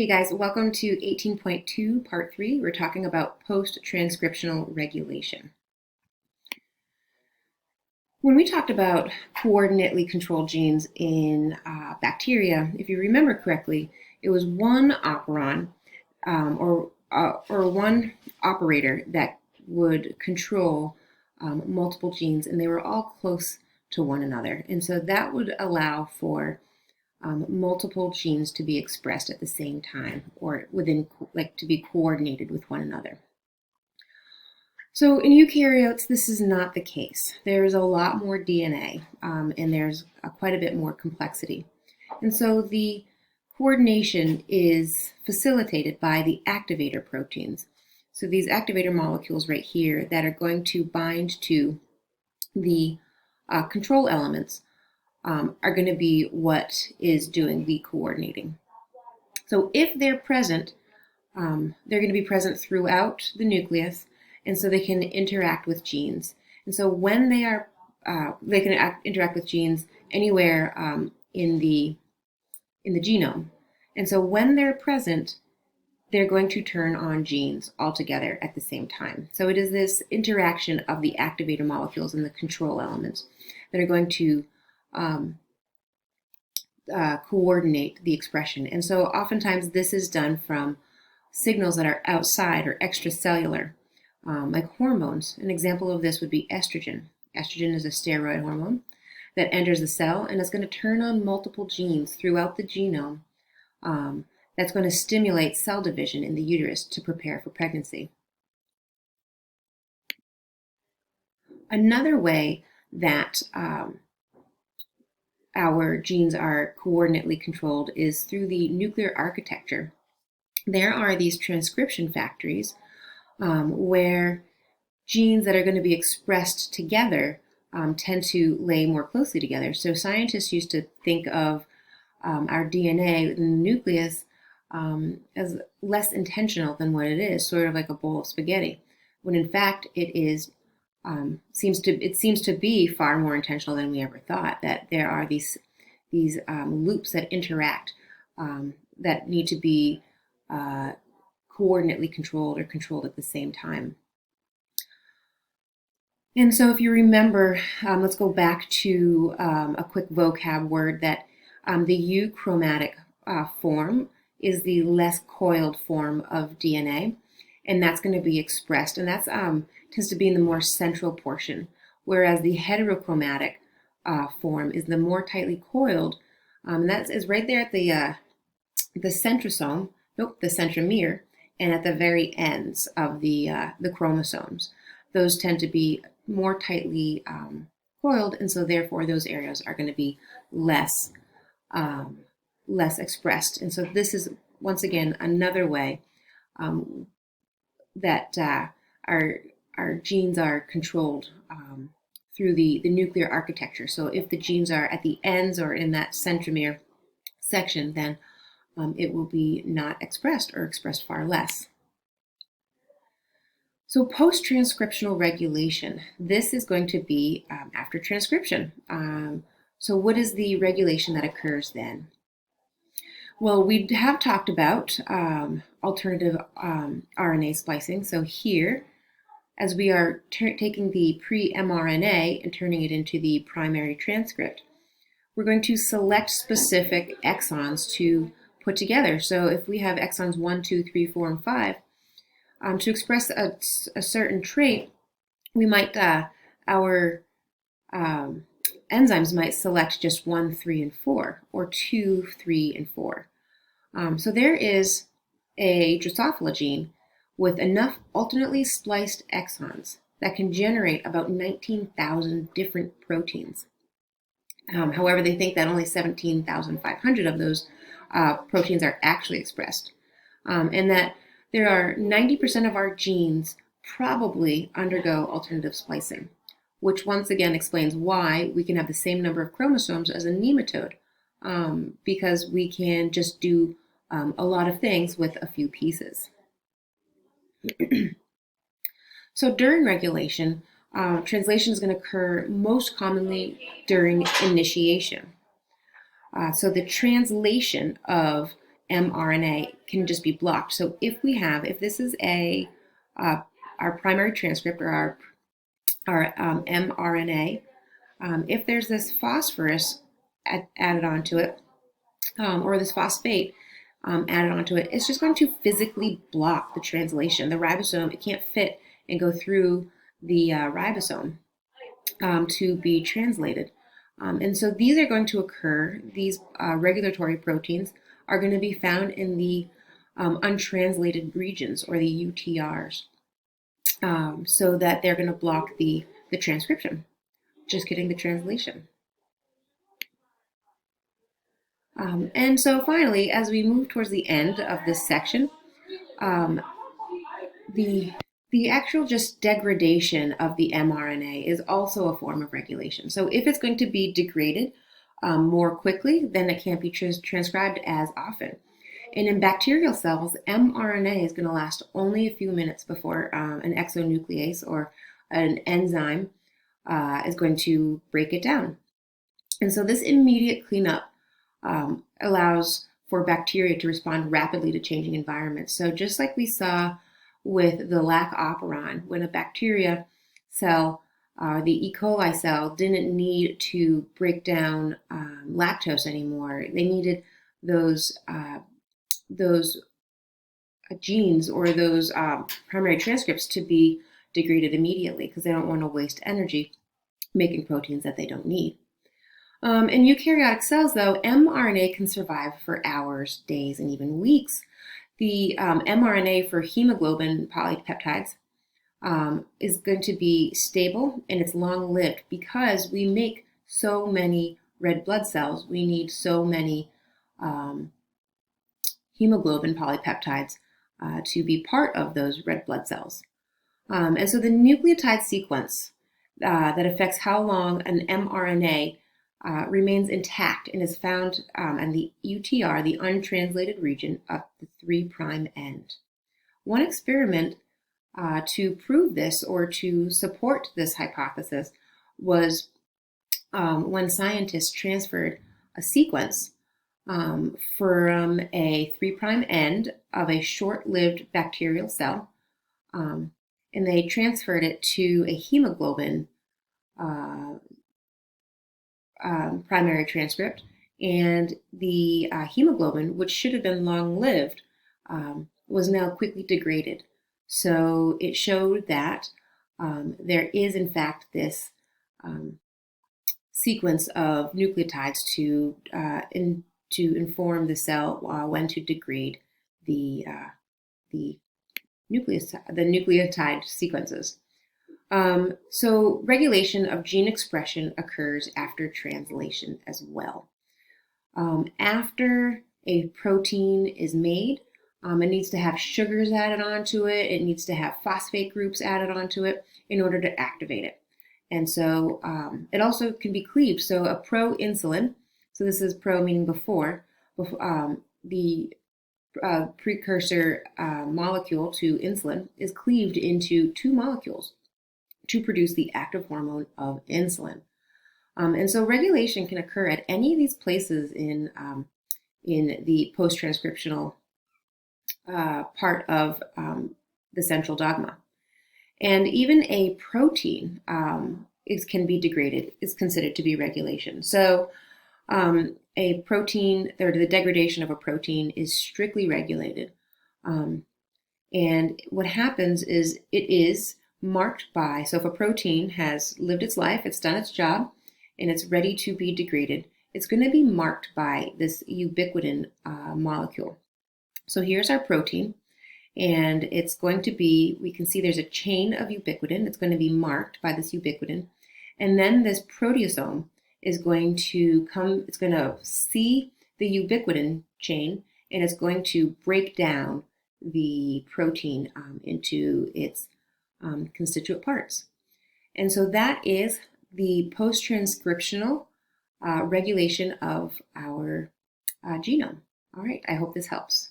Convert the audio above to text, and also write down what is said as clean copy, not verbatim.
Hey guys, welcome to 18.2 part 3. We're talking about post-transcriptional regulation. When we talked about coordinately controlled genes in bacteria, if you remember correctly, it was one operon or one operator that would control multiple genes, and they were all close to one another. And so that would allow for multiple genes to be expressed at the same time, or to be coordinated with one another. So in eukaryotes, this is not the case. There's a lot more DNA, and there's quite a bit more complexity. And so the coordination is facilitated by the activator proteins. So these activator molecules right here that are going to bind to the control elements are going to be what is doing the coordinating. So if they're present, they're going to be present throughout the nucleus, and so they can interact with genes. And so when they are, they can interact with genes anywhere in the genome. And so when they're present, they're going to turn on genes altogether at the same time. So it is this interaction of the activator molecules and the control elements that are going to coordinate the expression. And so oftentimes this is done from signals that are outside or extracellular, like hormones. An example of this would be estrogen. Estrogen is a steroid hormone that enters the cell, and it's going to turn on multiple genes throughout the genome that's going to stimulate cell division in the uterus to prepare for pregnancy. Another way that our genes are coordinately controlled is through the nuclear architecture. There are these transcription factories where genes that are going to be expressed together tend to lay more closely together. So scientists used to think of our DNA in the nucleus as less intentional than what it is, sort of like a bowl of spaghetti, when in fact it is seems to be far more intentional than we ever thought. That there are these loops that interact that need to be coordinately controlled or controlled at the same time. And so, if you remember, let's go back to a quick vocab word that the euchromatic form is the less coiled form of DNA, and that's going to be expressed, and that's tends to be in the more central portion, whereas the heterochromatic form is the more tightly coiled, and that is right there at the centrosome, the centromere, and at the very ends of the chromosomes. Those tend to be more tightly coiled, and so therefore those areas are going to be less expressed. And so this is once again another way that our genes are controlled through the nuclear architecture. So if the genes are at the ends or in that centromere section, then it will be not expressed or expressed far less. So post-transcriptional regulation, this is going to be after transcription. So what is the regulation that occurs then? Well, we have talked about alternative RNA splicing. So here, as we are taking the pre-mRNA and turning it into the primary transcript, we're going to select specific exons to put together. So if we have exons 1, 2, 3, 4, and 5, to express a certain trait, we might, our enzymes might select just 1, 3, and 4, or 2, 3, and 4. So there is a Drosophila gene with enough alternately spliced exons that can generate about 19,000 different proteins. However, they think that only 17,500 of those proteins are actually expressed, and that there are 90% of our genes probably undergo alternative splicing, which once again explains why we can have the same number of chromosomes as a nematode, because we can just do a lot of things with a few pieces. So during regulation, translation is going to occur most commonly during initiation. So the translation of mRNA can just be blocked. So if this is our primary transcript, or our mRNA, if there's this phosphorus added onto it, or this phosphate added onto it, it's just going to physically block the translation. The ribosome, it can't fit and go through the ribosome to be translated. And so these are going to occur, these regulatory proteins are going to be found in the untranslated regions, or the UTRs, so that they're going to block the transcription, just getting the translation. And so finally, as we move towards the end of this section, the actual just degradation of the mRNA is also a form of regulation. So if it's going to be degraded more quickly, then it can't be transcribed as often. And in bacterial cells, mRNA is going to last only a few minutes before an exonuclease or an enzyme is going to break it down. And so this immediate cleanup allows for bacteria to respond rapidly to changing environments. So just like we saw with the lac operon, when a bacteria cell, the E. coli cell, didn't need to break down lactose anymore, they needed those genes, or those primary transcripts, to be degraded immediately, because they don't want to waste energy making proteins that they don't need. In eukaryotic cells, though, mRNA can survive for hours, days, and even weeks. The mRNA for hemoglobin polypeptides is going to be stable, and it's long-lived, because we make so many red blood cells. We need so many hemoglobin polypeptides to be part of those red blood cells. And so the nucleotide sequence that affects how long an mRNA remains intact and is found in the UTR, the untranslated region, of the 3' end. One experiment to prove this, or to support this hypothesis, was when scientists transferred a sequence from a 3' end of a short-lived bacterial cell, and they transferred it to a hemoglobin primary transcript, and the hemoglobin, which should have been long-lived, was now quickly degraded. So it showed that there is, in fact, this sequence of nucleotides to inform the cell when to degrade the nucleotide sequences. So regulation of gene expression occurs after translation as well. After a protein is made, it needs to have sugars added onto it. It needs to have phosphate groups added onto it in order to activate it. And so it also can be cleaved. So a proinsulin, so this is pro meaning before the precursor molecule to insulin is cleaved into 2 molecules to produce the active hormone of insulin. And so regulation can occur at any of these places in the post-transcriptional part of the central dogma. And even a protein can be degraded, is considered to be regulation. So a protein, or the degradation of a protein, is strictly regulated. And what happens is it is marked by, so if a protein has lived its life, it's done its job, and it's ready to be degraded, it's going to be marked by this ubiquitin molecule. So here's our protein, and it's going to be, we can see there's a chain of ubiquitin. It's going to be marked by this ubiquitin. And then this proteasome is going to come, it's going to see the ubiquitin chain, and it's going to break down the protein into its constituent parts. And so that is the post-transcriptional regulation of our genome. All right, I hope this helps.